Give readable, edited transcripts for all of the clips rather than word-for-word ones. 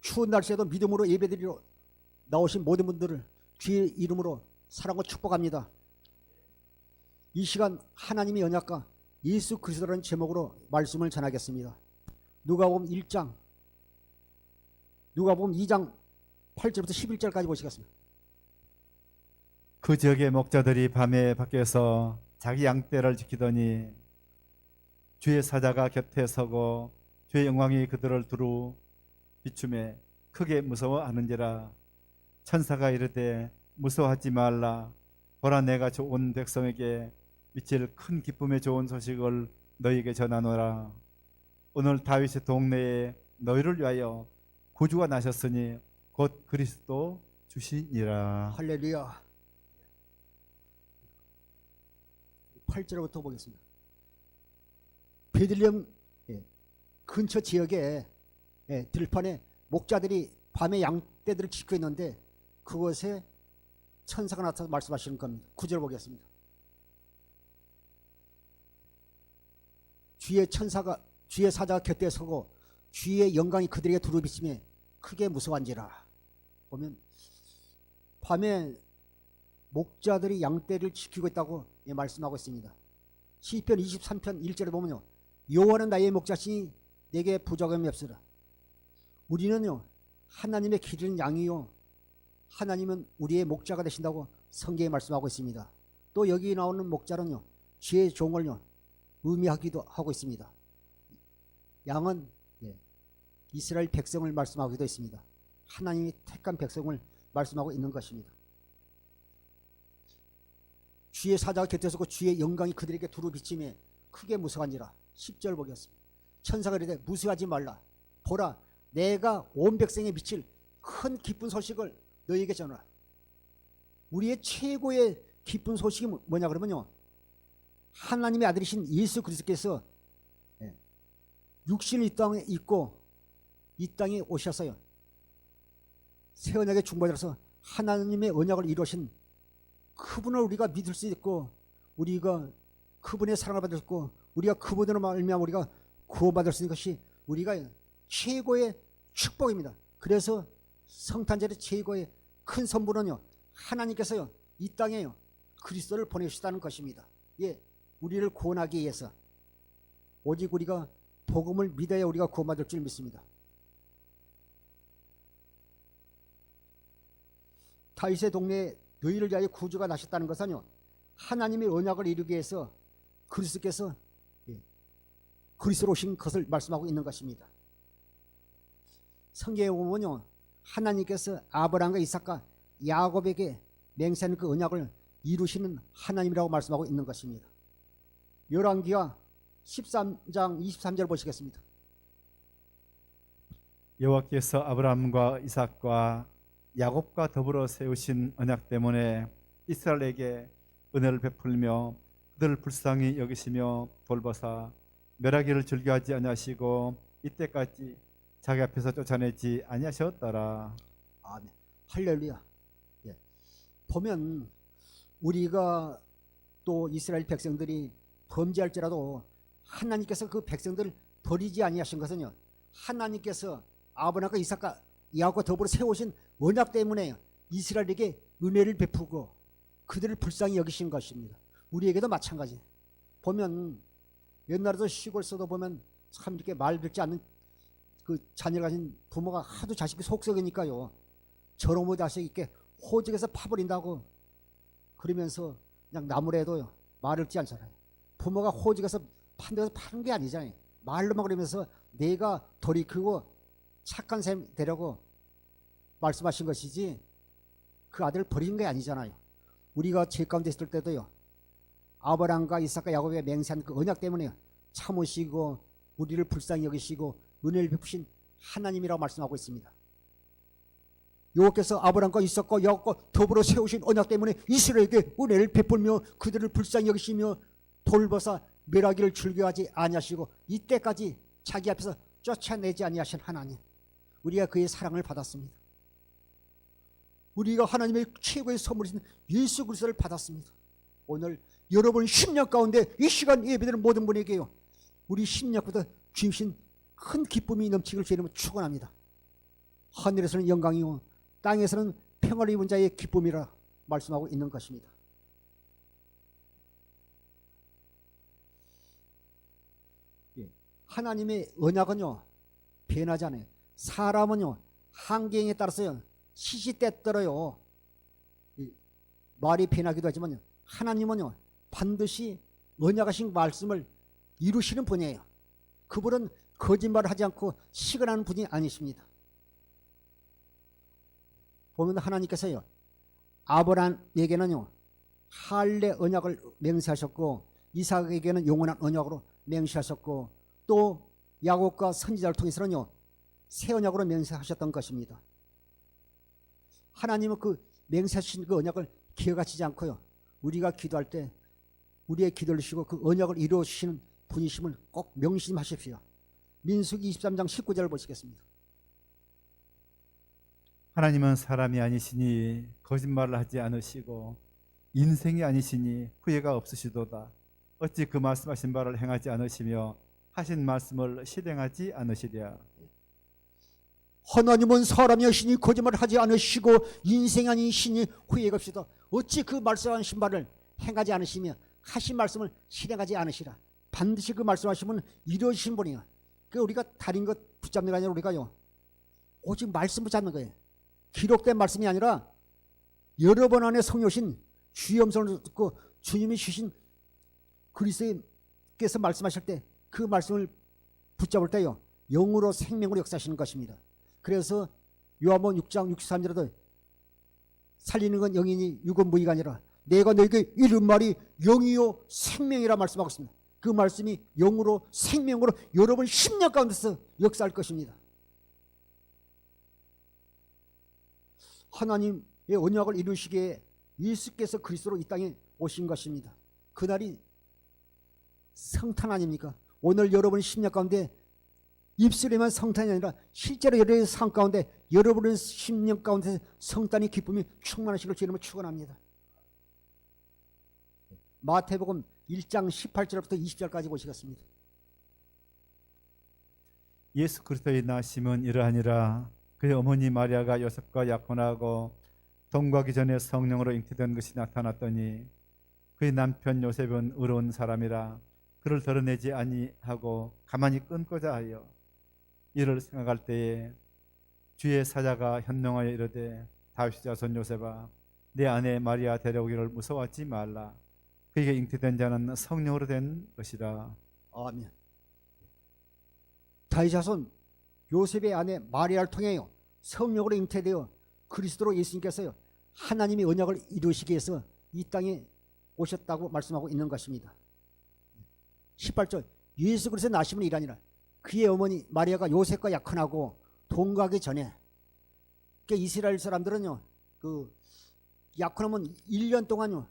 추운 날씨에도 믿음으로 예배드리러 나오신 모든 분들을 주의 이름으로 사랑과 축복합니다. 이 시간 하나님의 언약과 예수 그리스도라는 제목으로 말씀을 전하겠습니다. 누가복음 2장 8절부터 11절까지 보시겠습니다. 그 지역의 목자들이 밤에 밖에서 자기 양떼를 지키더니 주의 사자가 곁에 서고 주의 영광이 그들을 두루 비춤에 크게 무서워하는지라. 천사가 이르되 무서워하지 말라. 보라, 내가 온 백성에게 미칠 큰 기쁨의 좋은 소식을 너희에게 전하노라. 오늘 다윗의 동네에 너희를 위하여 구주가 나셨으니 곧 그리스도 주시니라. 할렐루야. 8절부터 보겠습니다. 베들레헴 근처 지역에 들판에 목자들이 밤에 양떼들을 지키고 있는데 그곳에 천사가 나타나서 말씀하시는 겁니다. 9절 보겠습니다. 주의 사자가 곁에 서고 주의 영광이 그들에게 두루 비치며 크게 무서워한지라. 보면 밤에 목자들이 양떼를 지키고 있다고 말씀하고 있습니다. 시편 23편 1절에 보면요, 여호와는 나의 목자시니 내게 부족함이 없으라. 우리는요 하나님의 기르는 양이요 하나님은 우리의 목자가 되신다고 성경에 말씀하고 있습니다. 또 여기 나오는 목자는요 주의 종을요 의미하기도 하고 있습니다. 양은 이스라엘 백성을 말씀하기도 했습니다. 하나님이 택한 백성을 말씀하고 있는 것입니다. 주의 사자가 곁에 서고 주의 영광이 그들에게 두루 비치며 크게 무서워한지라. 10절 보겠습니다. 천사가 이르되 무서워하지 말라. 보라, 내가 온 백성에 미칠 큰 기쁜 소식을 너희에게 전하라. 우리의 최고의 기쁜 소식이 뭐냐 그러면요, 하나님의 아들이신 예수 그리스도께서 육신을 이 땅에 입고 이 땅에 오셨어요. 새 언약의 중보자로서 하나님의 언약을 이루신 그분을 우리가 믿을 수 있고, 우리가 그분의 사랑을 받을 수 있고, 우리가 그분으로 말미암아 우리가 구원받을 수 있는 것이 우리가 최고의 축복입니다. 그래서 성탄절의 최고의 큰 선물은요, 하나님께서요 이 땅에요 그리스도를 보내주시다는 것입니다. 우리를 구원하기 위해서. 오직 우리가 복음을 믿어야 우리가 구원받을 줄 믿습니다. 다윗의 동네에 너희를 위하여 구주가 나셨다는 것은요, 하나님의 언약을 이루기 위해서 그리스도께서 그리스도로 오신 것을 말씀하고 있는 것입니다. 성경에 보면요, 하나님께서 아브라함과 이삭과 야곱에게 맹세하는 그 언약을 이루시는 하나님이라고 말씀하고 있는 것입니다. 열왕기하 13장 23절 보시겠습니다. 여호와께서 아브라함과 이삭과 야곱과 더불어 세우신 언약 때문에 이스라엘에게 은혜를 베풀며 그들을 불쌍히 여기시며 돌보사 멸하기를 즐겨하지 아니하시고 이때까지 자기 앞에서 쫓아내지 아니하셨더라. 아멘. 할렐루야. 보면 우리가 또 이스라엘 백성들이 범죄할지라도 하나님께서 그 백성들을 버리지 아니하신 것은요, 하나님께서 아브라함과 이삭과 야곱과 더불어 세우신 언약 때문에 이스라엘에게 은혜를 베푸고 그들을 불쌍히 여기신 것입니다. 우리에게도 마찬가지. 보면 옛날에도 시골서도 보면 참 이렇게 말 듣지 않는 그 자녀를 가진 부모가 하도 자식이 속썩이니까요, 저놈의 자식 이렇게 호적에서 파버린다고 그러면서 그냥 나무래도 말을 듣지 않잖아요. 부모가 호적에서 판 데서 파는 게 아니잖아요. 말로만 그러면서 내가 돌이키고 착한 셈 되려고 말씀하신 것이지 그 아들을 버린 게 아니잖아요. 우리가 죄 가운데 있을 때도요, 아브라함과 이삭과 야곱의 맹세한 그 언약 때문에 참으시고 우리를 불쌍히 여기시고 은혜를 베푸신 하나님이라고 말씀하고 있습니다. 여호와께서 아브라함과 이삭과 야곱과 더불어 세우신 언약 때문에 이스라엘에게 은혜를 베풀며 그들을 불쌍히 여기시며 돌보사 멸하기를 즐겨하지 아니하시고 이때까지 자기 앞에서 쫓아내지 아니하신 하나님, 우리가 그의 사랑을 받았습니다. 우리가 하나님의 최고의 선물이신 예수 그리스도를 받았습니다. 오늘 여러분 심령 가운데 이 시간 예배드리는 모든 분에게요, 우리 심령보다 주신 큰 기쁨이 넘치길 주님은 축원합니다. 하늘에서는 영광이요 땅에서는 평화를 입은 자의 기쁨이라 말씀하고 있는 것입니다. 예. 하나님의 언약은요 변하지 않아요. 사람은요 환경에 따라서 시시때때로요 말이 변하기도 하지만 하나님은요 반드시 언약하신 말씀을 이루시는 분이에요. 그분은 거짓말을 하지 않고 시건하는 분이 아니십니다. 보면 하나님께서요 아브라함에게는요 할례 언약을 맹세하셨고 이삭에게는 영원한 언약으로 맹세하셨고 또 야곱과 선지자를 통해서는요 새 언약으로 맹세하셨던 것입니다. 하나님은 그 맹세하신 그 언약을 기억하시지 않고요 우리가 기도할 때 우리의 기도를 주시고 그 언약을 이루어 주시는 분이심을 꼭 명심하십시오. 민수기 23장 19절을 보시겠습니다. 하나님은 사람이 아니시니 거짓말을 하지 않으시고 인생이 아니시니 후회가 없으시도다. 어찌 그 말씀하신 바를 행하지 않으시며 하신 말씀을 실행하지 않으시랴. 하나님은 사람이 아니시니 거짓말을 하지 않으시고 인생이 아니시니 후회가 없으시다. 어찌 그 말씀하신 바를 행하지 않으시며 하신 말씀을 실행하지 않으시라. 반드시 그 말씀하시면 이루어지신 분이야. 그 우리가 다른 것 붙잡는 게 아니라 우리가요 오직 말씀 붙잡는 거예요. 기록된 말씀이 아니라 여러 번 안에 성령신 주의 음성을 듣고 주님이 주신 그리스도께서 말씀하실 때 그 말씀을 붙잡을 때요 영으로 생명으로 역사하시는 것입니다. 그래서 요한복음 6장 63절에도 살리는 건 영이니 육은 무의가 아니라 내가 너에게 이른 말이 영이요 생명이라 말씀하고 있습니다. 그 말씀이 영으로 생명으로 여러분 심령 가운데서 역사할 것입니다. 하나님의 언약을 이루시기에 예수께서 그리스도로 이 땅에 오신 것입니다. 그날이 성탄 아닙니까? 오늘 여러분 심령 가운데 입술에만 성탄이 아니라 실제로 여러분의 삶 가운데 여러분의 심령 가운데 성탄의 기쁨이 충만하시길 주님을 축원합니다. 마태복음 1장 18절부터 20절까지 보시겠습니다. 예수 그리스도의 나심은 이러하니라. 그의 어머니 마리아가 요셉과 약혼하고 동거하기 전에 성령으로 잉태된 것이 나타났더니 그의 남편 요셉은 의로운 사람이라 그를 드러내지 아니하고 가만히 끊고자 하여 이를 생각할 때에 주의 사자가 현명하여 이르되 다윗의 자손 요셉아 내 아내 마리아 데려오기를 무서워하지 말라. 그에게 잉태된 자는 성령으로 된 것이라. 아멘. 다윗 자손 요셉의 아내 마리아를 통해요 성령으로 잉태되어 그리스도로 예수님께서요 하나님의 언약을 이루시기 위해서 이 땅에 오셨다고 말씀하고 있는 것입니다. 18절 예수 그리스도의 나심은 이라니라. 그의 어머니 마리아가 요셉과 약혼하고 동거하기 전에 그러니까 이스라엘 사람들은요 그 약혼하면 1년 동안요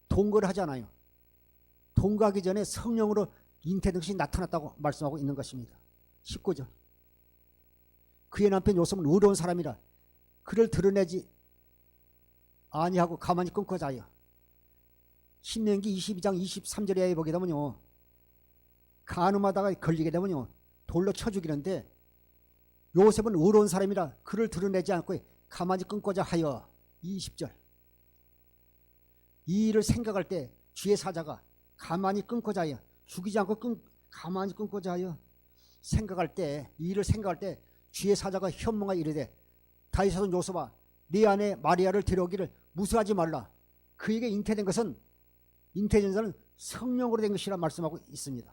동거를 하잖아요. 동거하기 전에 성령으로 잉태된 것이 나타났다고 말씀하고 있는 것입니다. 19절 그의 남편 요셉은 의로운 사람이라 그를 드러내지 아니하고 가만히 끊고자 하여. 신명기 22장 23절에 보게 되면요 간음하다가 걸리게 되면요 돌로 쳐 죽이는데 요셉은 의로운 사람이라 그를 드러내지 않고 가만히 끊고자 하여. 20절 이 일을 생각할 때 주의 사자가 가만히 끊고자 하여 죽이지 않고 가만히 끊고자 하여 생각할 때 이 일을 생각할 때 주의 사자가 현몽하여 이르되 다윗 자손 요셉아 네 아내 마리아를 데려오기를 무수하지 말라. 그에게 잉태된 것은 잉태된 자는 성령으로 된 것이라 말씀하고 있습니다.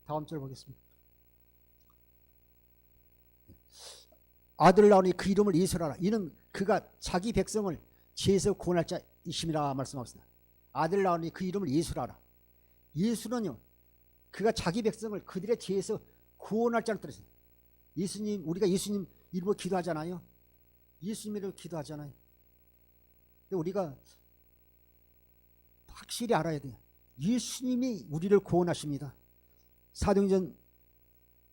다음 절 보겠습니다. 아들을 낳으니 그 이름을 예수라. 이는 그가 자기 백성을 죄에서 구원할 자이심이라 말씀하고 있습니다. 아들을 낳으니 그 이름을 예수라. 예수는요 그가 자기 백성을 그들의 죄에서 구원할 자를 뜻했어요. 예수님, 우리가 예수님 이름으로 기도하잖아요. 예수님 이름으로 기도하잖아요. 근데 우리가 확실히 알아야 돼요. 예수님이 우리를 구원하십니다. 사도행전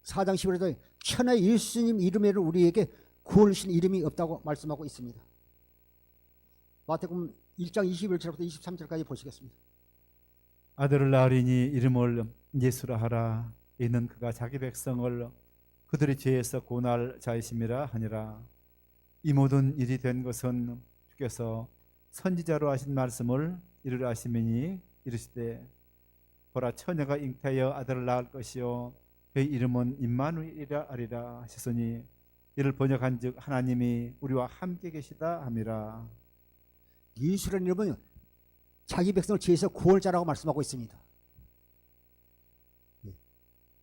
4장 10절에도 천하의 예수님 이름에는 우리에게 구원을 주신 이름이 없다고 말씀하고 있습니다. 마태복음 1장 21절부터 23절까지 보시겠습니다. 아들을 낳으리니 이름을 예수라 하라. 이는 그가 자기 백성을 그들의 죄에서 구원할 자이심이라 하니라. 이 모든 일이 된 것은 주께서 선지자로 하신 말씀을 이루려 하심이니 이르시되 보라 처녀가 잉태하여 아들을 낳을 것이요 그의 이름은 임마누엘이라 하리라 하셨으니 이를 번역한즉 하나님이 우리와 함께 계시다 함이라. 예수라는 이름은 자기 백성을 죄에서 구원할 자라고 말씀하고 있습니다.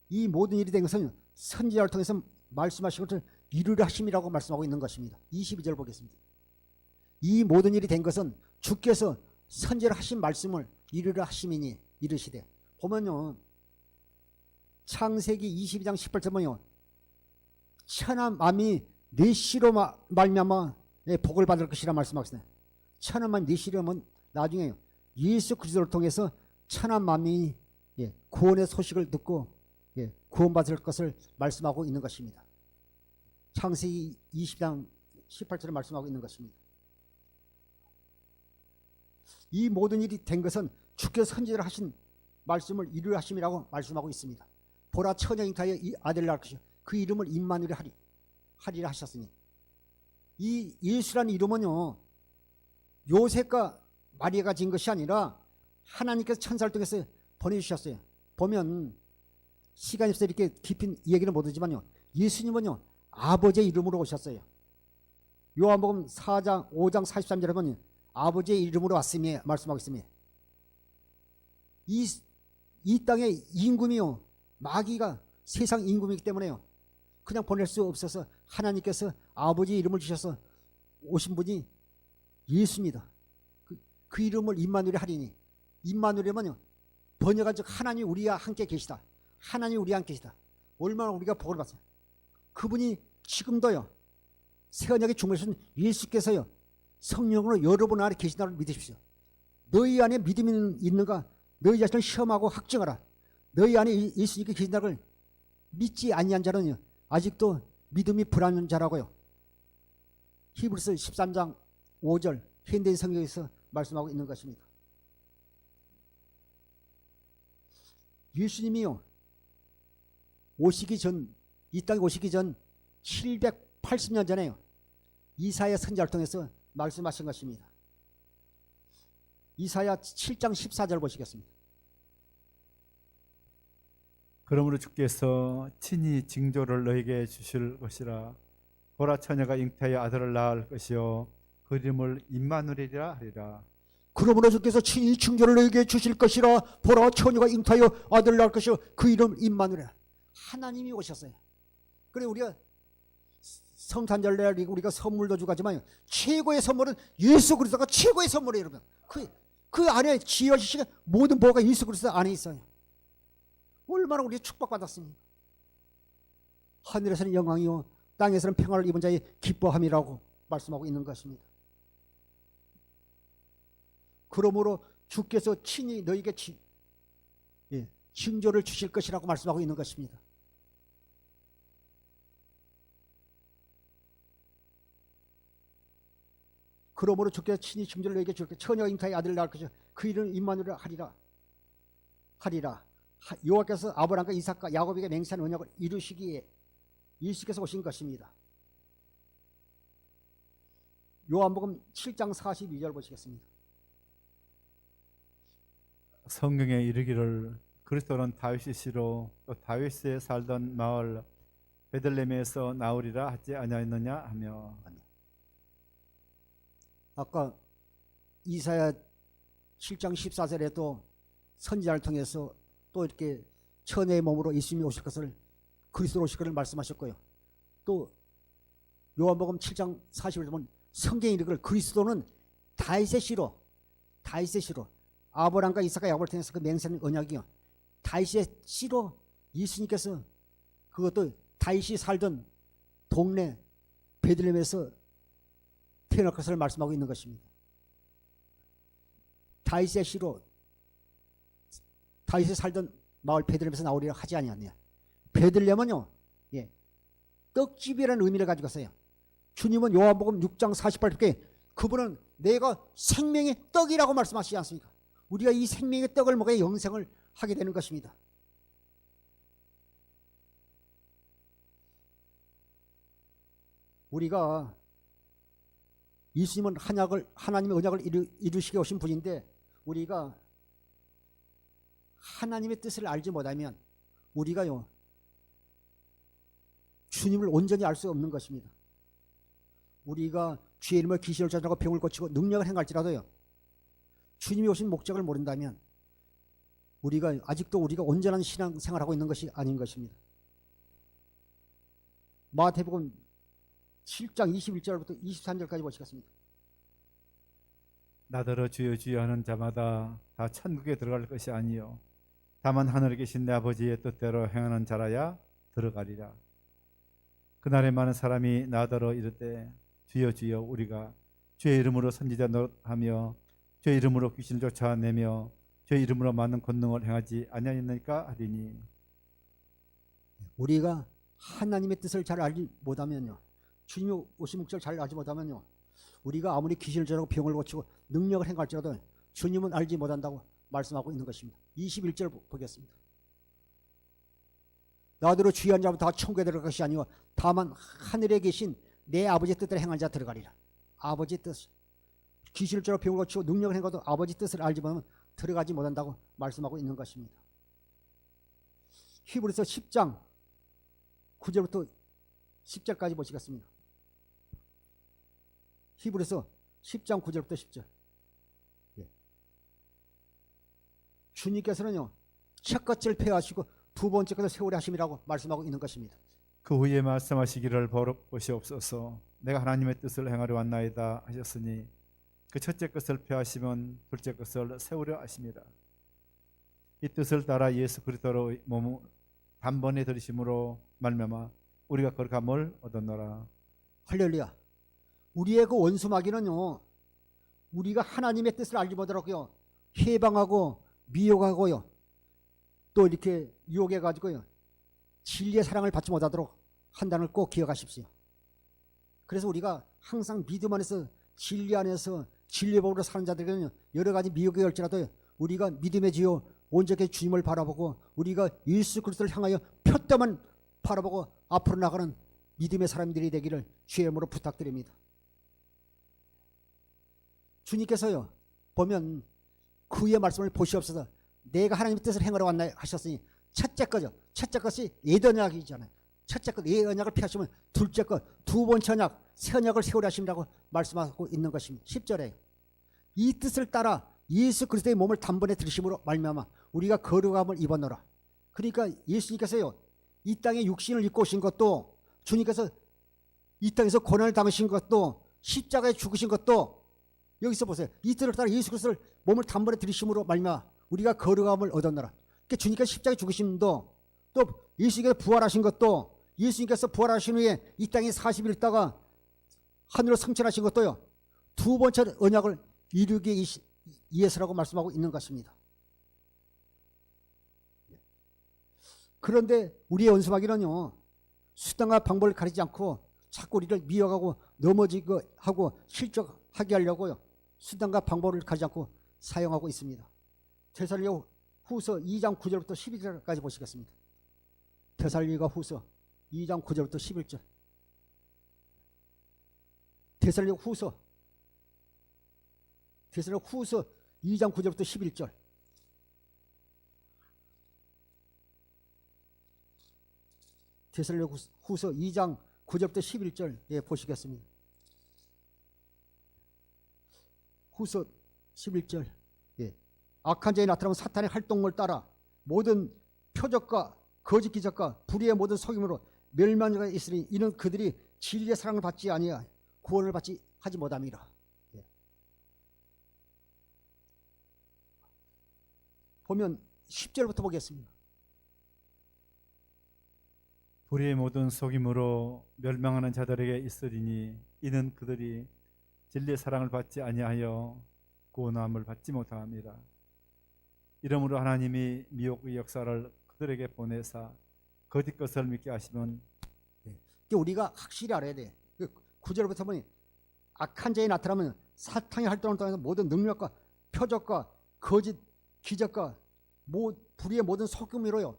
이 모든 일이 된 것은 선지자를 통해서 말씀하신 것을 이루려 하심이라고 말씀하고 있는 것입니다. 22절 보겠습니다. 이 모든 일이 된 것은 주께서 선지자로 하신 말씀을 이루려 하심이니 이르시되. 보면요, 창세기 22장 18절 보면요, 천하 만민이 내 씨로 말미암아 복을 받을 것이라 말씀하고 있어요. 천하 만민 내 씨로면 나중에 예수 그리스도를 통해서 천하 만민이 구원의 소식을 듣고 구원받을 것을 말씀하고 있는 것입니다. 창세기 20장 18절에 말씀하고 있는 것입니다. 이 모든 일이 된 것은 주께서 선지자로 하신 말씀을 이루려 하심이라고 말씀하고 있습니다. 보라 처녀 잉태하여 이 아들을 낳을 것이요 그 이름을 임마누엘 하리라 하셨으니, 이 예수라는 이름은요 요셉과 마리아가 지은 것이 아니라 하나님께서 천사를 통해서 보내주셨어요. 보면 시간이 없어서 이렇게 깊은 얘기는 못하지만요, 예수님은요 아버지의 이름으로 오셨어요. 요한복음 4장 5장 43절에 보면 아버지의 이름으로 왔으며 말씀하고 있습니다. 이 땅의 임금이요 마귀가 세상 임금이기 때문에요 그냥 보낼 수 없어서 하나님께서 아버지의 이름을 주셔서 오신 분이 예수입니다. 그 이름을 임마누엘 하리니, 임마누엘은요 번역한 즉 하나님 우리와 함께 계시다, 하나님 우리와 함께 계시다. 얼마나 우리가 복을 받아요. 그분이 지금도요 새언약의 중보하신 예수께서요 성령으로 여러분 안에 계신다를 믿으십시오. 너희 안에 믿음이 있는가 너희 자신을 시험하고 확증하라. 너희 안에 예수님께 계신다를 믿지 아니한 자는요 아직도 믿음이 불안한 자라고요. 히브리서 13장 5절 현대인 성경에서 말씀하고 있는 것입니다. 예수님이요 오시기 전, 이 땅에 오시기 전 780년 전에요 이사야 선지자를 통해서 말씀하신 것입니다. 이사야 7장 14절 보시겠습니다. 그러므로 주께서 친히 징조를 너에게 주실 것이라. 보라 처녀가 잉태하여 아들을 낳을 것이요 그 이름을 임마누엘이라 하리라. 그러므로 주께서 친히 징조를 너에게 주실 것이라. 보라 처녀가 잉태하여 아들을 낳을 것이요 그 이름 임마누엘. 하나님이 오셨어요. 그래 우리가 성탄절날 우리가 선물도 주고 하지만 최고의 선물은 예수 그리스도가 최고의 선물이에요. 여러분 그 안에 지혜와 지식의 모든 보호가 예수 그리스도 안에 있어요. 얼마나 우리 축복받았습니까? 하늘에서는 영광이요 땅에서는 평화를 입은 자의 기뻐함이라고 말씀하고 있는 것입니다. 그러므로 주께서 친히 너에게 징조를 주실 것이라고 말씀하고 있는 것입니다. 그러므로 주께서 친히 징조를 너에게 주실 것이요 처녀가 잉태하여 아들을 낳을 것이요 그 이름은 임마누엘 하리라. 여호와께서 아브라함과 이삭과 야곱에게 맹세한 언약을 이루시기에 예수께서 오신 것입니다. 요한복음 7장 42절 보시겠습니다. 성경에 이르기를 그리스도는 다윗의 씨로 또 다윗에 살던 마을 베들레헴에서 나오리라 하지 아니하였느냐 하며. 아까 이사야 7장 14절에도 선지자를 통해서 또 이렇게 처녀의 몸으로 예수님이 오실 것을 그리스도로 오실 것을 말씀하셨고요. 또 요한복음 7장 40절에 보면 성경에 이르기를 그리스도는 다윗의 씨로 아브라함과 이삭과 야곱을 통해서 그 맹세한 언약이요 다윗의 씨로 예수님께서 그것도 다윗이 살던 동네 베들레헴에서 태어날 것을 말씀하고 있는 것입니다. 다윗의 씨로 다윗이 살던 마을 베들레헴에서 나오리라 하지 아니하느냐. 베들레헴은요 떡집이라는 의미를 가지고 있어요. 주님은 요한복음 6장 48절에 그분은 내가 생명의 떡이라고 말씀하시지 않습니까? 우리가 이 생명의 떡을 먹어야 영생을 하게 되는 것입니다. 우리가 예수님은 하나님의 언약을 이루시게 오신 분인데 우리가 하나님의 뜻을 알지 못하면 우리가요 주님을 온전히 알 수 없는 것입니다. 우리가 주의 이름으로 귀신을 쫓아내고 병을 고치고 능력을 행할지라도요 주님이 오신 목적을 모른다면 우리가 아직도 우리가 온전한 신앙생활하고 있는 것이 아닌 것입니다. 마태복음 7장 21절부터 23절까지 보시겠습니다. 나더러 주여 주여 하는 자마다 다 천국에 들어갈 것이 아니요 다만 하늘에 계신 내 아버지의 뜻대로 행하는 자라야 들어가리라. 그날에 많은 사람이 나더러 이르되 주여 주여 우리가 주의 이름으로 선지자 노릇하며 주의 이름으로 귀신을 쫓아내며 주의 이름으로 많은 권능을 행하지 아니하였나이까 하리니. 우리가 하나님의 뜻을 잘 알지 못하면요 주님이 오신 목적을 잘 알지 못하면요 우리가 아무리 귀신을 쫓아내고 병을 고치고 능력을 행할지라도 주님은 알지 못한다고 말씀하고 있는 것입니다. 21절 보겠습니다. 나더러 주의한 자부터 다 천국에 들어갈 것이 아니요 다만 하늘에 계신 내 아버지의 뜻대로 행한 자 들어가리라. 아버지의 뜻, 귀신을 쫓아 병을 고치고 능력을 행해도 아버지 뜻을 알지 못하면 들어가지 못한다고 말씀하고 있는 것입니다. 히브리서 10장 9절부터 10절까지 보시겠습니다. 히브리서 10장 9절부터 10절. 주님께서는요 첫 것을 폐하시고 두 번째 것을 세우려 하심이라고 말씀하고 있는 것입니다. 그 후에 말씀하시기를 보시옵소서 내가 하나님의 뜻을 행하려 왔나이다 하셨으니 그 첫째 것을 폐하시면 둘째 것을 세우려 하심이라. 이 뜻을 따라 예수 그리스도로 몸을 단번에 들이심으로 말미암아 우리가 거룩함을 얻었노라. 할렐루야. 우리의 그 원수마귀는요 우리가 하나님의 뜻을 알지 못하고요 해방하고 미혹하고요 또 이렇게 유혹해 가지고요 진리의 사랑을 받지 못하도록 한다는 걸 꼭 기억하십시오. 그래서 우리가 항상 믿음 안에서 진리 안에서 진리법으로 사는 자들에게는 여러 가지 미혹이 올지라도 우리가 믿음의 지요 온전히 주님을 바라보고 우리가 예수 그리스도를 향하여 표대만 바라보고 앞으로 나가는 믿음의 사람들이 되기를 주의 이름으로 부탁드립니다. 주님께서요 보면 그의 말씀을 보시옵소서 내가 하나님의 뜻을 행하러 왔나 하셨으니 첫째 거죠. 첫째 것이 예언약이잖아요. 첫째 것 예언약을 피하시면 둘째 것 두 번째 언약 새 언약을 세우려 하신다고 말씀하고 있는 것입니다. 10절에 이 뜻을 따라 예수 그리스도의 몸을 단번에 들이심으로 말미암아 우리가 거룩함을 입었노라. 그러니까 예수님께서요 이 땅에 육신을 입고 오신 것도 주님께서 이 땅에서 고난을 당하신 것도 십자가에 죽으신 것도 여기서 보세요. 이 뜻을 따라 예수 그리스도를 몸을 단번에 들이심으로 말미암아 우리가 거룩함을 얻었노라. 그러니까 주님께서 십자가에 죽으심도 또 예수님께서 부활하신 것도 예수님께서 부활하신 후에 이 땅에 40일 있다가 하늘로 승천하신 것도요 두 번째 언약을 이루기 위해서라고 말씀하고 있는 것입니다. 그런데 우리의 원수마귀는요 수단과 방법을 가리지 않고 자꾸 우리를 미워하고 넘어지고 하고 실족하게 하려고요 수단과 방법을 가리지 않고 사용하고 있습니다. 데살로니가 후서 2장 9절부터 11절까지 보시겠습니다. 데살로니가 후서 2장 9절부터 11절. 데살로니가 후서 2장 9절부터 11절. 데살로니가 후서 2장 9절부터 11절 예, 보시겠습니다. 후서 11절. 예. 악한 자에 나타나면 사탄의 활동을 따라 모든 표적과 거짓 기적과 불의의 모든 속임으로 멸망자가 있으니 이는 그들이 진리의 사랑을 받지 아니하 구원을 받지 하지 못함이라. 예. 보면 10절부터 보겠습니다. 불의의 모든 속임으로 멸망하는 자들에게 있으리니 이는 그들이 진리의 사랑을 받지 아니하여 구원함을 받지 못함이라. 이러므로 하나님이 미혹의 역사를 그들에게 보내사 거짓 것을 믿게 하시면 우리가 확실히 알아야 돼. 9절부터 보니 악한 자에 나타나면 사탄의 활동을 통해서 모든 능력과 표적과 거짓 기적과 불의의 모든 속임으로요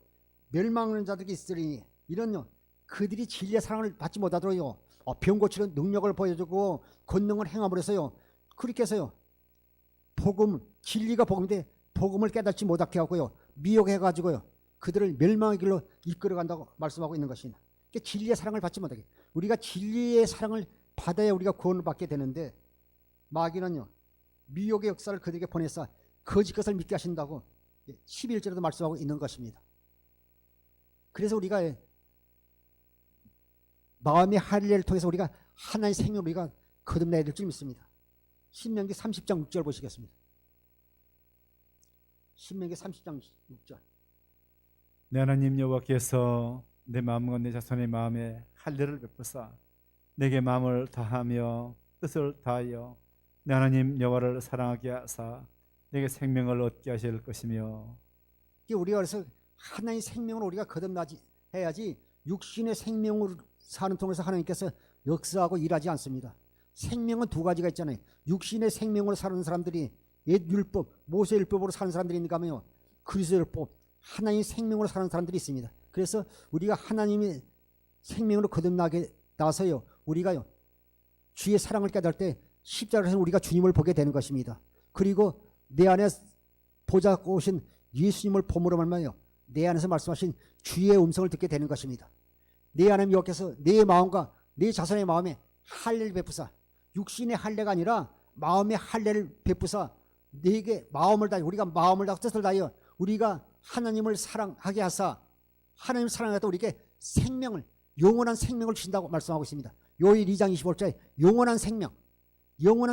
멸망하는 자들이 있으리니 이런요 그들이 진리의 사랑을 받지 못하도록요 병 고치는 능력을 보여주고 권능을 행함으로 해서요. 그렇게 해서요. 복음, 진리가 복음인데 복음을 깨닫지 못하게 하고요. 미혹해가지고요. 그들을 멸망의 길로 이끌어간다고 말씀하고 있는 것입니다. 그러니까 진리의 사랑을 받지 못하게. 우리가 진리의 사랑을 받아야 우리가 구원을 받게 되는데 마귀는요. 미혹의 역사를 그들에게 보내서 거짓 것을 믿게 하신다고 11절에도 말씀하고 있는 것입니다. 그래서 우리가 마음의 할례를 통해서 우리가 하나님의 생명을 우리가 거듭내야 될 줄 믿습니다. 신명기 30장 6절 보시겠습니다. 신명기 30장 6절. 내 하나님 여호와께서 내 마음과 내 자손의 마음에 할례를 베푸사 내게 마음을 다하며 뜻을 다하여 내 하나님 여호와를 사랑하게 하사 내게 생명을 얻게 하실 것이며. 우리가 그래서 하나님의 생명을 우리가 거듭나지 해야지 육신의 생명으로 사는 통해서 하나님께서 역사하고 일하지 않습니다. 생명은 두 가지가 있잖아요. 육신의 생명으로 사는 사람들이 옛 율법, 모세 율법으로 사는 사람들이 있는가 하면요. 그리스도 율법, 하나님의 생명으로 사는 사람들이 있습니다. 그래서 우리가 하나님의 생명으로 거듭나게 나서요. 우리가요. 주의 사랑을 깨달을 때 십자가에서 우리가 주님을 보게 되는 것입니다. 그리고 내 안에 보좌고 오신 예수님을 봄으로 말미암아 내 안에서 말씀하신 주의 음성을 듣게 되는 것입니다. 내 하나님 여호와께서 내 마음과 내 자손의 마음에 할례를 베푸사 육신의 할례가 아니라 마음의 할례를 베푸사 내게 마음을 다해 우리가 마음을 다하고 뜻을 다하여 우리가 하나님을 사랑하게 하사 하나님을 사랑하다 우리에게 생명을 영원한 생명을 주신다고 말씀하고 있습니다. 요일 2장 25절에 영원한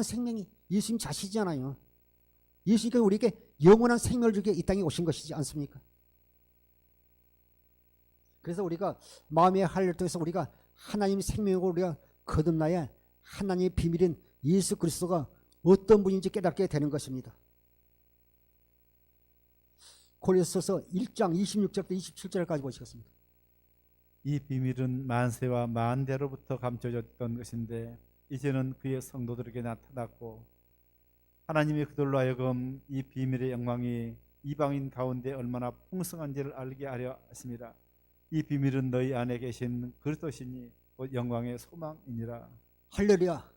생명이 예수님 자신이잖아요. 예수님께서 우리에게 영원한 생명을 주게 이 땅에 오신 것이지 않습니까? 그래서 우리가 마음의 할례를 통해서 우리가 하나님의 생명으로 우리가 거듭나야 하나님의 비밀인 예수 그리스도가 어떤 분인지 깨닫게 되는 것입니다. 고린도서 1장 26절부터 27절까지 보시겠습니다. 이 비밀은 만세와 만대로부터 감춰졌던 것인데 이제는 그의 성도들에게 나타났고 하나님이 그들로 하여금 이 비밀의 영광이 이방인 가운데 얼마나 풍성한지를 알게 하려 하심이라. 이 비밀은 너희 안에 계신 그리스도시니 곧 영광의 소망이니라. 할렐루야.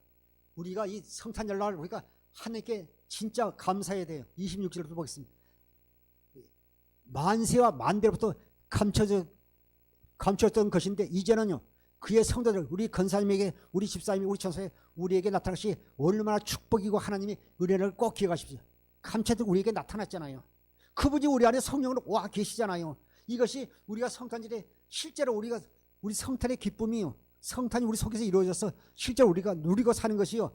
우리가 이 성탄절날 우리가 하나님께 진짜 감사해야 돼요. 26절부터 보겠습니다. 만세와 만대로부터 감춰졌던 것인데 이제는요. 그의 성도들 우리 권사님에게 우리 집사님이 우리 천사에 우리에게 나타난 것이 얼마나 축복이고 하나님의 은혜를 꼭 기억하십시오. 감춰도 우리에게 나타났잖아요. 그분이 우리 안에 성령으로 와 계시잖아요. 이것이 우리가 성탄절에 실제로 우리 성탄의 기쁨이요. 성탄이 우리 속에서 이루어져서 실제로 우리가 누리고 사는 것이요.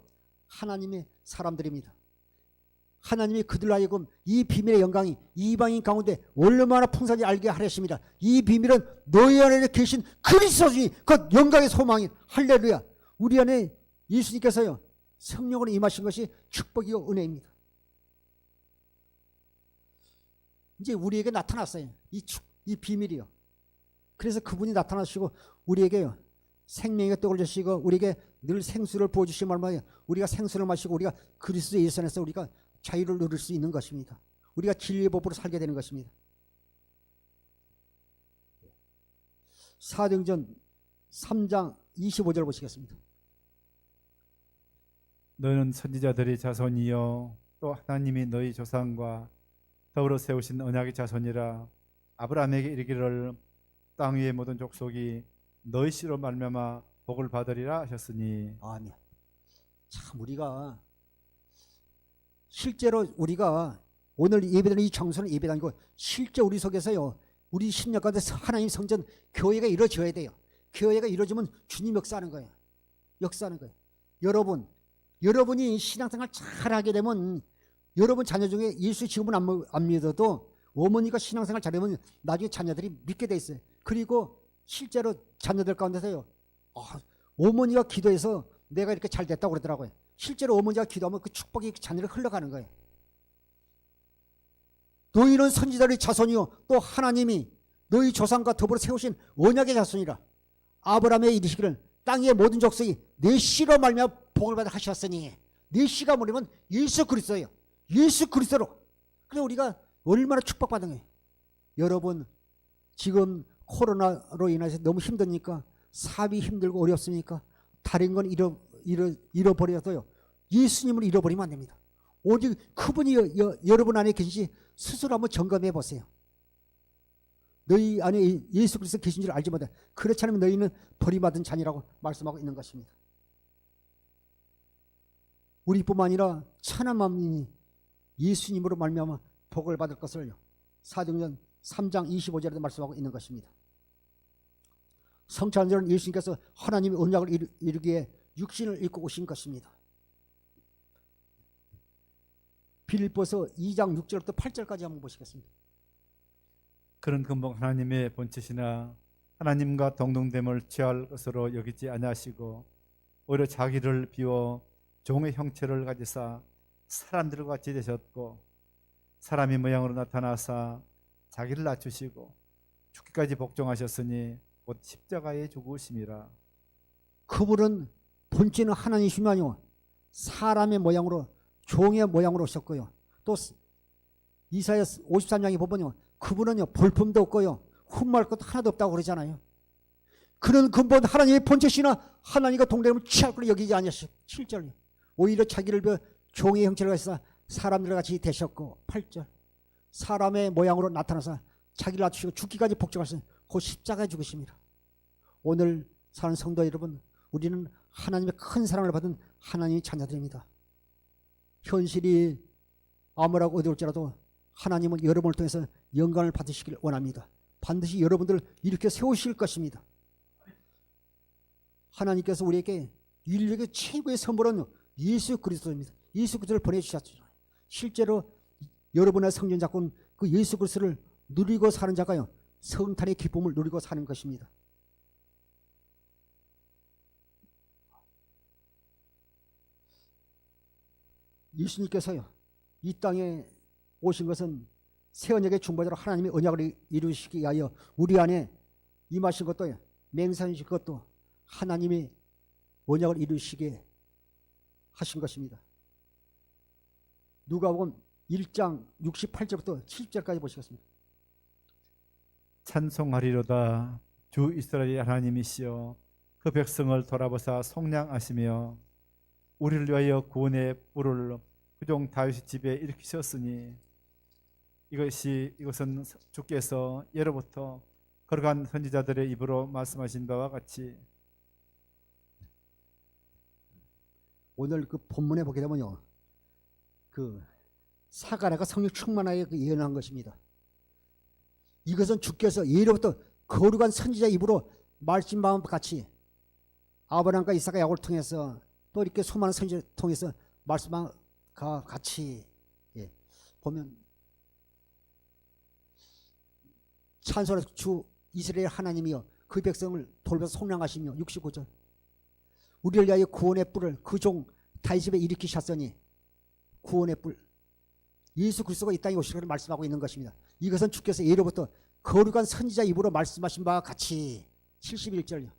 하나님의 사람들입니다. 하나님이 그들로 하여금 이 비밀의 영광이 이방인 가운데 얼마나 풍성한지 알게 하셨습니다. 이 비밀은 너희 안에 계신 그리스도니 그 영광의 소망인 할렐루야. 우리 안에 예수님께서요. 성령으로 임하신 것이 축복이요 은혜입니다. 이제 우리에게 나타났어요. 이 비밀이요. 그래서 그분이 나타나시고 우리에게요. 생명의 떡을 주시고 우리에게 늘 생수를 부어주시면 얼마예요. 우리가 생수를 마시고 우리가 그리스도 예수 안에서 우리가 자유를 누릴 수 있는 것입니다. 우리가 진리의 법으로 살게 되는 것입니다. 사도행전 3장 25절 보시겠습니다. 너희는 선지자들의 자손이요 또 하나님이 너희 조상과 더불어 세우신 언약의 자손이라. 아브라함에게 이르기를 땅 위의 모든 족속이 너희 씨로 말미암아 복을 받으리라 하셨으니. 아멘. 참 우리가 실제로 우리가 오늘 예배드리는 이 장소는 예배가 아니고 실제 우리 속에서요. 우리 심령 가운데 하나님 성전 교회가 이루어져야 돼요. 교회가 이루어지면 주님 역사하는 거예요. 역사하는 거예요. 여러분이 신앙생활 잘하게 되면 여러분 자녀 중에 예수 지금은 안 믿어도 어머니가 신앙생활 잘하면 나중에 자녀들이 믿게 돼 있어요. 그리고 실제로 자녀들 가운데서요. 어머니가 기도해서 내가 이렇게 잘 됐다고 그러더라고요. 실제로 어머니가 기도하면 그 축복이 자녀를 흘러가는 거예요. 너희는 선지자의 자손이요 또 하나님이 너희 조상과 더불어 세우신 언약의 자손이라. 아브라함의 이르시기를 땅의 모든 족속이 내 씨로 말미암아 복을 받아 하셨으니 내 씨가 뭐냐면 예수 그리스도예요. 예수 그리스도로. 그래서 우리가 얼마나 축복받은 거예요. 여러분 지금 코로나로 인해서 너무 힘드니까 사업이 힘들고 어렵습니까? 다른 건 잃어버려도요. 예수님을 잃어버리면 안 됩니다. 오직 그분이 여러분 안에 계시지 스스로 한번 점검해 보세요. 너희 안에 예수 그리스도 계신 줄 알지 못해. 그렇지 않으면 너희는 버림받은 자녀라고 말씀하고 있는 것입니다. 우리뿐만 아니라 천한 만민이 예수님으로 말미암아 복을 받을 것을요. 사도행전 3장 25절에도 말씀하고 있는 것입니다. 성찬 전은 예수님께서 하나님의 언약을 이루기에 육신을 입고 오신 것입니다. 빌립보서 2장 6절부터 8절까지 한번 보시겠습니다. 그런 근본 하나님의 본체시나 하나님과 동등됨을 취할 것으로 여기지 아니하시고 오히려 자기를 비워 종의 형체를 가지사 사람들과 같이 되셨고 사람의 모양으로 나타나사 자기를 낮추시고 죽기까지 복종하셨으니 곧 십자가에 죽으심이라. 그분은 본체는 하나님이시면요 사람의 모양으로 종의 모양으로 오셨고요. 또 이사야 53장에 보면요 그분은요 볼품도 없고요 흠말 것도 하나도 없다고 그러잖아요. 그런 근본 하나님의 본체시나 하나님과 동등함을 취할 걸 여기지 아니하시고 7절 오히려 자기를 비워 종의 형체를 가지사 사람들과 같이 되셨고 8절 사람의 모양으로 나타나서 자기를 낮추시고 죽기까지 복종하신 그 십자가에 죽으십니다. 오늘 사는 성도 여러분, 우리는 하나님의 큰 사랑을 받은 하나님의 자녀들입니다. 현실이 아무라고 어려울지라도 하나님은 여러분을 통해서 영광을 받으시길 원합니다. 반드시 여러분들을 이렇게 세우실 것입니다. 하나님께서 우리에게 인류의 최고의 선물은 예수 그리스도입니다. 예수 그리스도를 보내주셨죠. 실제로 여러분의 성전 잡고는 그 예수 그리스도를 누리고 사는 자가요 성탄의 기쁨을 누리고 사는 것입니다. 예수님께서요 이 땅에 오신 것은 새 언약의 중보자로 하나님의 언약을 이루시기 위하여 우리 안에 임하신 것도 맹세하신 것도 하나님의 언약을 이루시게 하신 것입니다. 누가복음 1장 68절부터 70절까지 보시겠습니다. 찬송하리로다 주 이스라엘의 하나님이시여 그 백성을 돌아보사 속량하시며 우리를 위하여 구원의 뿔을 그종 다윗의 집에 일으키셨으니 이것은 주께서 예로부터 걸어간 선지자들의 입으로 말씀하신 바와 같이. 오늘 그 본문에 보게 되면요 그 사가랴가 성령 충만하게 예언한 것입니다. 이것은 주께서 예로부터 거룩한 선지자 입으로 말씀한 바와 같이 아브라함과 이삭과 야곱을 통해서 또 이렇게 수많은 선지자를 통해서 말씀한 것 같이 보면 찬송하라 주 이스라엘 하나님이여 그 백성을 돌보서 속량하시며 65절 우리를 위하여 구원의 뿔을 그 종 다윗집에 일으키셨으니 구원의 뿔 예수 그리스도가 이 땅에 오실 것을 말씀하고 있는 것입니다. 이것은 주께서 예로부터 거룩한 선지자 입으로 말씀하신 바와 같이 71절요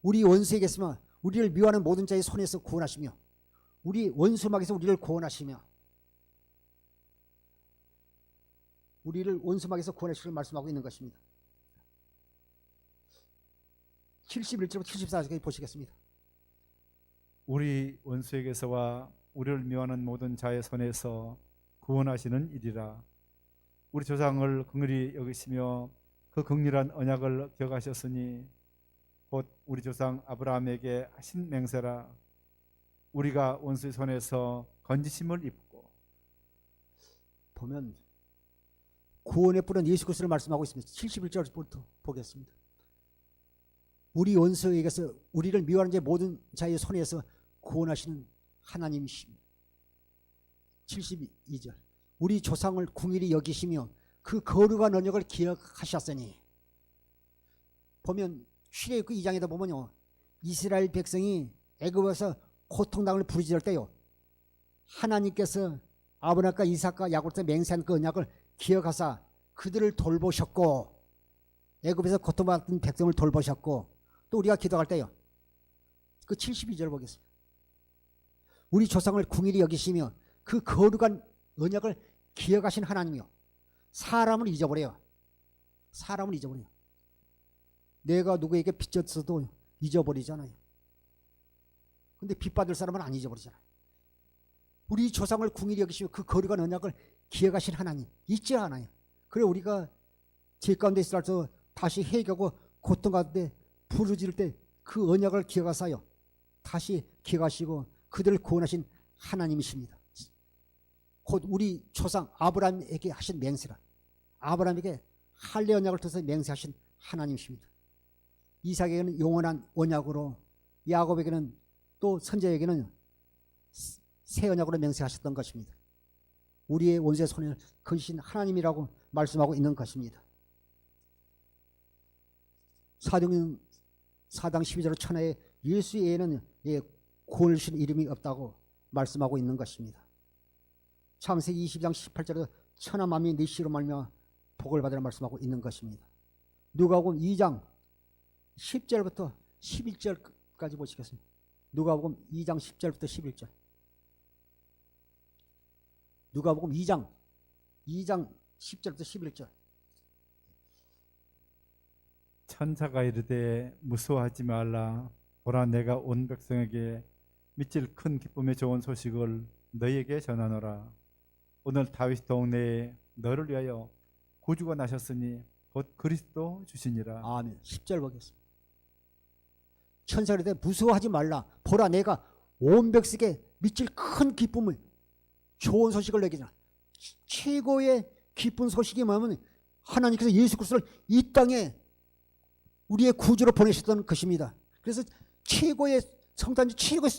우리 원수에게서만 우리를 미워하는 모든 자의 손에서 구원하시며 우리 원수막에서 우리를 구원하시며 우리를 원수막에서 구원하시기를 말씀하고 있는 것입니다. 71절부터 74절까지 보시겠습니다. 우리 원수에게서와 우리를 미워하는 모든 자의 손에서 구원하시는 일이라. 우리 조상을 긍휼히 여기시며 그 긍휼한 언약을 기억하셨으니 곧 우리 조상 아브라함에게 하신 맹세라. 우리가 원수의 손에서 건지심을 입고. 보면 구원의 뿔은 예수 그리스도를 말씀하고 있습니다. 71절부터 보겠습니다. 우리 원수에게서 우리를 미워하는 자 모든 자의 손에서 구원하시는 하나님이십니다. 72절 우리 조상을 긍휼히 여기시며 그 거룩한 언약을 기억하셨으니. 보면 출애굽 2장에다 보면요 이스라엘 백성이 애굽에서 고통당을 부르짖을 때요 하나님께서 아브라함과 이삭과 야곱과 맹세한 그 언약을 기억하사 그들을 돌보셨고 애굽에서 고통받던 백성을 돌보셨고 또 우리가 기도할 때요 그 72절 보겠습니다. 우리 조상을 긍휼히 여기시며 그 거룩한 언약을 기억하신 하나님이요 사람을 잊어버려요. 사람을 잊어버려요. 내가 누구에게 빚졌어도 잊어버리잖아요. 근데 빚받을 사람은 안 잊어버리잖아요. 우리 조상을 궁일히 여기시며 그 거룩한 언약을 기억하신 하나님 잊지 않아요. 그래 우리가 죄 가운데 있어서 다시 회개하고 고통 가운데 부르짖을 때 그 언약을 기억하사요. 다시 기억하시고 그들을 구원하신 하나님이십니다. 곧 우리 조상 아브라함에게 하신 맹세라. 아브라함에게 할례 언약을 통해서 맹세하신 하나님이십니다. 이삭에게는 영원한 언약으로, 야곱에게는 또 선자에게는 새 언약으로 맹세하셨던 것입니다. 우리의 원수의 손을 그신 하나님이라고 말씀하고 있는 것입니다. 사도행 12절로 천하에 예수 외에는 구원을 주신 이름이 없다고 말씀하고 있는 것입니다. 창세기 20장 18절에 천하 만민이 네 씨로 말미암아 복을 받으라 말씀하고 있는 것입니다. 누가복음 2장 10절부터 11절까지 보시겠습니다. 누가복음 2장 10절부터 11절. 누가복음 2장 10절부터 11절. 천사가 이르되 무서워하지 말라. 보라 내가 온 백성에게 미칠 큰 기쁨의 좋은 소식을 너희에게 전하노라. 오늘 다윗 동네에 너를 위하여 구주가 나셨으니 곧 그리스도 주시니라. 아멘. 10절 보겠습니다. 천사가 이르되 무서워하지 말라. 보라 내가 온 백성에게 미칠 큰 기쁨을 좋은 소식을 내기잖아. 최고의 기쁜 소식이 뭐냐면 하나님께서 예수 그리스도를 이 땅에 우리의 구주로 보내셨던 것입니다. 그래서 최고의 성탄절 최고의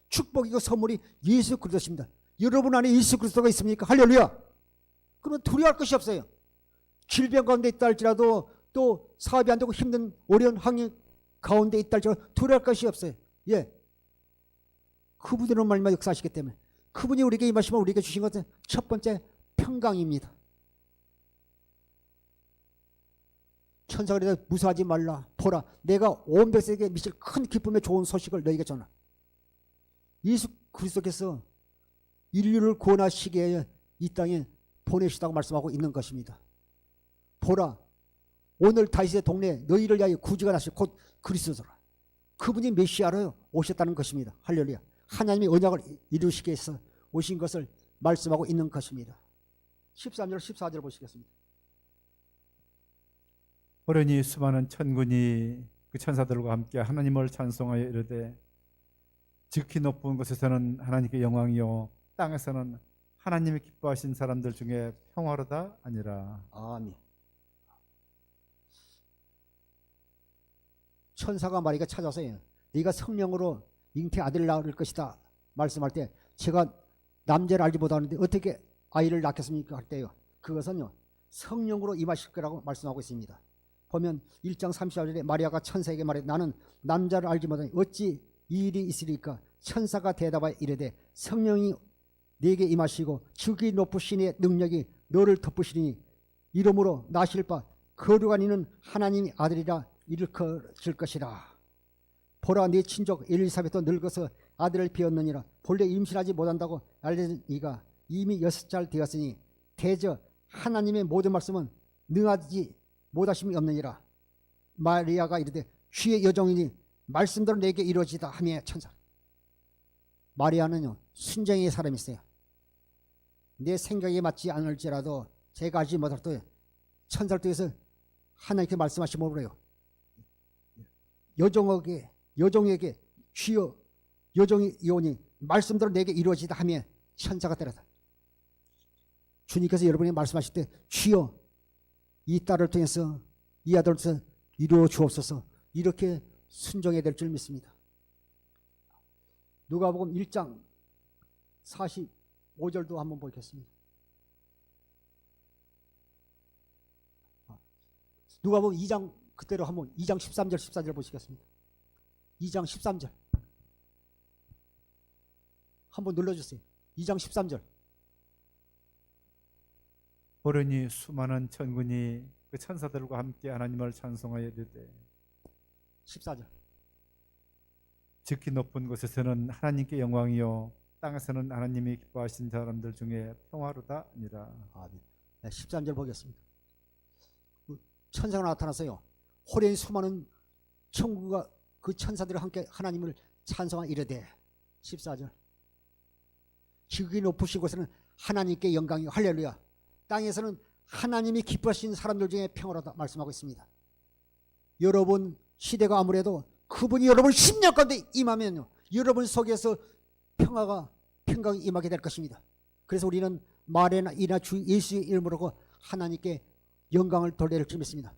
축복이고 선물이 예수 그리스도십니다. 여러분 안에 예수 그리스도가 있습니까? 할렐루야. 그러면 두려워할 것이 없어요. 질병 가운데 있다 할지라도 또 사업이 안 되고 힘든 어려운 환경 가운데 있다 할지라도 두려워할 것이 없어요. 예. 그분으로 말미암아 역사하시기 때문에 그분이 우리에게 임하시면 우리에게 주신 것은 첫 번째 평강입니다. 천사가 이르되 무서워하지 말라. 보라 내가 온 백성에게 미칠 큰 기쁨의 좋은 소식을 너희에게 전하. 예수 그리스도께서 인류를 구원하시기 위해 이 땅에 보내시다고 말씀하고 있는 것입니다. 보라 오늘 다윗의 동네에 너희를 위하여 구주가 나실 곧 그리스도라. 그분이 메시아로 오셨다는 것입니다. 할렐루야. 하나님의 언약을 이루시기 위해서 오신 것을 말씀하고 있는 것입니다. 13절 14절 보시겠습니다. 호련히 수많은 천군이 그 천사들과 함께 하나님을 찬송하여 이르되 지극히 높은 곳에서는 하나님께 영광이요 땅에서는 하나님이 기뻐하신 사람들 중에 평화로다 아니라. 아멘. 천사가 마리아가 찾아서요. 네가 성령으로 잉태 아들을 낳을 것이다 말씀할 때 제가 남자를 알지 못하는데 어떻게 아이를 낳겠습니까 할 때요. 그것은요 성령으로 임하실 거라고 말씀하고 있습니다. 보면 1장 34절에 마리아가 천사에게 말해 나는 남자를 알지 못하니 어찌 이 일이 있으리까. 천사가 대답하여 이르되 성령이 네게 임하시고 지극히 높으신 이의 능력이 너를 덮으시니 이러므로 나실 바 거룩한 이는 하나님의 아들이라 일컬을 것이라. 보라 네 친족 엘리사벳도 늙어서 아들을 배었느니라. 본래 임신하지 못한다고 알려진 이가 이미 6살 되었으니 대저 하나님의 모든 말씀은 능하지 못하심이 없느니라. 마리아가 이르되 주의 여종이니 말씀대로 내게 이루어지다 하며 천사. 마리아는요 순정의 사람이 있어요. 내 생각에 맞지 않을지라도 제가 알지 못할도 천사를 통해서 하나님께 말씀하시면 뭐래요. 여종에게 주여 여종이 이오니 말씀대로 내게 이루어지다 하며 천사가 때렸다. 주님께서 여러분이 말씀하실 때 주여 이 딸을 통해서 이 아들을 통해서 이루어 주옵소서 이렇게 순종해야 될 줄 믿습니다. 누가복음 1장 45절도 한번 보겠습니다. 누가복음 2장 그대로 한번 2장 13절 14절 보시겠습니다. 2장 13절 한번 눌러주세요. 2장 13절 호련히 수많은 천군이 그 천사들과 함께 하나님을 찬송하여 이르되 14절 지극히 높은 곳에서는 하나님께 영광이요 땅에서는 하나님이 기뻐하신 사람들 중에 평화로다 아니라. 아멘. 13절 보겠습니다. 천사가 나타나서요 호련히 수많은 천군과 그 천사들과 함께 하나님을 찬송하 이르되 14절 지극히 높으신 곳에는 하나님께 영광이 할렐루야. 땅에서는 하나님이 기뻐하신 사람들 중에 평화로다 말씀하고 있습니다. 여러분 시대가 아무래도 그분이 여러분 심령 가운데 임하면요, 여러분 속에서 평강이 임하게 될 것입니다. 그래서 우리는 말에나 이나 주 예수의 이름으로 하나님께 영광을 돌릴 줄 믿습니다.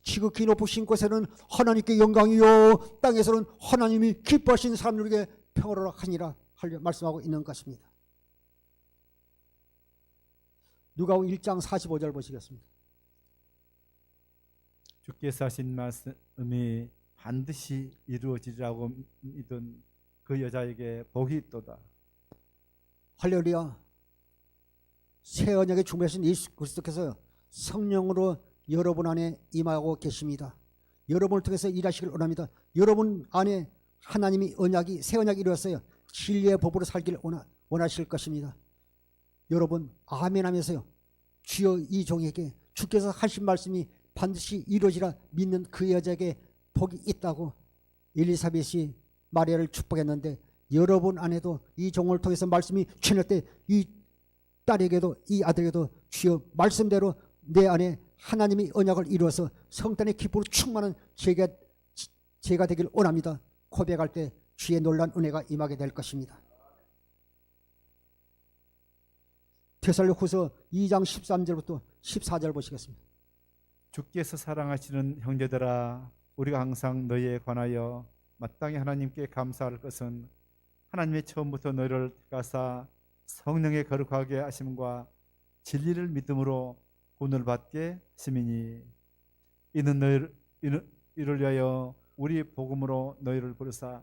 지극히 높으신 곳에는 하나님께 영광이요, 땅에서는 하나님이 기뻐하신 사람들에게 평화로라 하니라 말씀하고 있는 것입니다. 누가복음 1장 45절 보시겠습니다. 주께서 하신 말씀이 반드시 이루어지리라고 믿은 그 여자에게 복이 있도다. 할렐루야. 새 언약의 중보하신 예수 그리스도께서 성령으로 여러분 안에 임하고 계십니다. 여러분을 통해서 일하시길 원합니다. 여러분 안에 하나님이 새 언약이 이루었어요. 진리의 법으로 살기를 원하실 것입니다. 여러분 아멘 하면서요, 주여 이 종에게 주께서 하신 말씀이 반드시 이루어지라 믿는 그 여자에게 복이 있다고 엘리사벳이 마리아를 축복했는데, 여러분 안에도 이 종을 통해서 말씀이 전할 때 이 딸에게도 이 아들에게도 주여 말씀대로 내 안에 하나님이 언약을 이루어서 성탄의 기쁨으로 충만한 제가 되길 원합니다. 고백할 때 주의 놀란 은혜가 임하게 될 것입니다. 데살로니가후서 2장 13절부터 14절 보시겠습니다. 주께서 사랑하시는 형제들아, 우리가 항상 너희에 관하여 마땅히 하나님께 감사할 것은 하나님의 처음부터 너희를 택하사 성령의 거룩하게 하심과 진리를 믿음으로 구원을 받게 하심이니, 이는 이를 위하여 우리 복음으로 너희를 부르사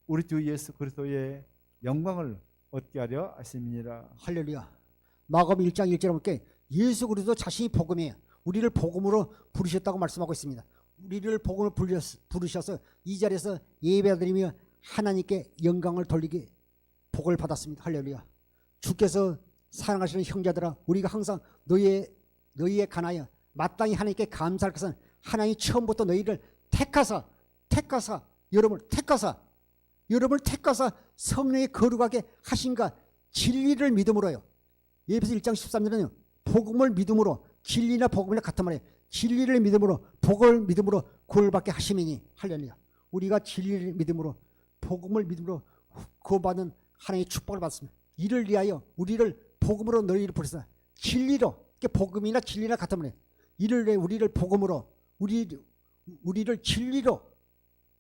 우리 주 예수 그리스도의 영광을 얻게 하려 하심이니라. 할렐루야. 마가복음 1장 1절에 볼게 예수 그리스도 자신이 복음이에요. 우리를 복음으로 부르셨다고 말씀하고 있습니다. 우리를 복음으로 부르셔서 이 자리에서 예배드리며 하나님께 영광을 돌리게 복을 받았습니다. 할렐루야. 주께서 사랑하시는 형제들아, 우리가 항상 너희에 관하여 마땅히 하나님께 감사할 것은 하나님이 처음부터 너희를 택하사 여러분을 택하사 성령의 거룩하게 하신가 진리를 믿음으로요. 에베소 1장 13절에는 복음을 믿음으로, 진리나 복음이나 같은 말이에요. 진리를 믿음으로 복을 믿음으로 구원을 받게 하심이니, 할렐루야. 우리가 진리를 믿음으로 복음을 믿음으로 구원받는 하나님의 축복을 받습니다. 이를 위하여 우리를 복음으로 너희를 부르사 진리로, 복음이나 진리나 같은 말이에요. 이를 위해 우리를 복음으로 우리를 진리로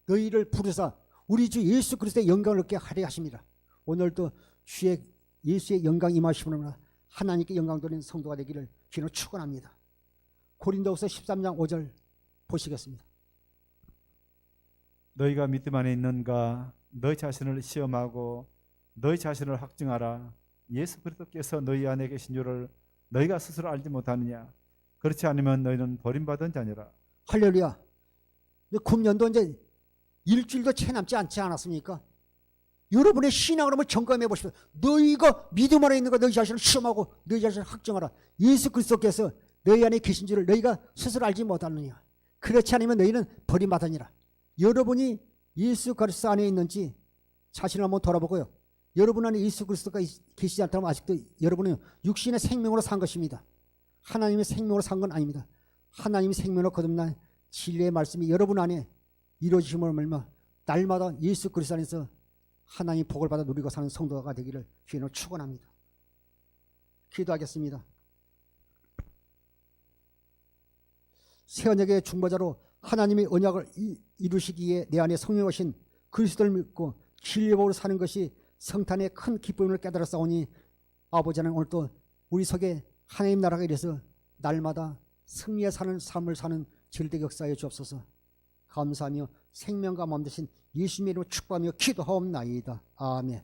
너희를 부르사 우리 주 예수 그리스도의 영광을 얻게 하려 하십니다. 오늘도 주의 예수의 영광 임하시므로 하나님께 영광 돌리는 성도가 되기를 주로 축원합니다. 고린도후서 13장 5절 보시겠습니다. 너희가 믿음 안에 있는가? 너희 자신을 시험하고 너희 자신을 확증하라. 예수 그리스도께서 너희 안에 계신 줄을 너희가 스스로 알지 못하느냐? 그렇지 않으면 너희는 버림받은 자니라. 할렐루야. 금년도 이제 일주일도 채 남지 않지 않았습니까? 여러분의 신앙을 한번 점검해 보십시오. 너희가 믿음 안에 있는가? 너희 자신을 시험하고 너희 자신을 확증하라. 예수 그리스도께서 너희 안에 계신 줄을 너희가 스스로 알지 못하느냐? 그렇지 않으면 너희는 버림받으니라. 여러분이 예수 그리스도 안에 있는지 자신을 한번 돌아보고요. 여러분 안에 예수 그리스도가 계시지 않다면 아직도 여러분은 육신의 생명으로 산 것입니다. 하나님의 생명으로 산 건 아닙니다. 하나님의 생명으로 거듭난 진리의 말씀이 여러분 안에 이루어지심을 말며 날마다 예수 그리스도 안에서 하나님 복을 받아 누리고 사는 성도가 되기를 주님으로 축원합니다. 기도하겠습니다. 새 언약의 중보자로 하나님의 언약을 이루시기에 내 안에 성령 오신 그리스도를 믿고 진리법으로 사는 것이 성탄의 큰 기쁨을 깨달았사오니, 아버지는 오늘도 우리 속에 하나님 나라가 이래서 날마다 승리에 사는 삶을 사는 절대 역사에 주옵소서. 감사하며 생명과 몸 되신 예수님의 이름으로 축복하며 기도하옵나이다. 아멘.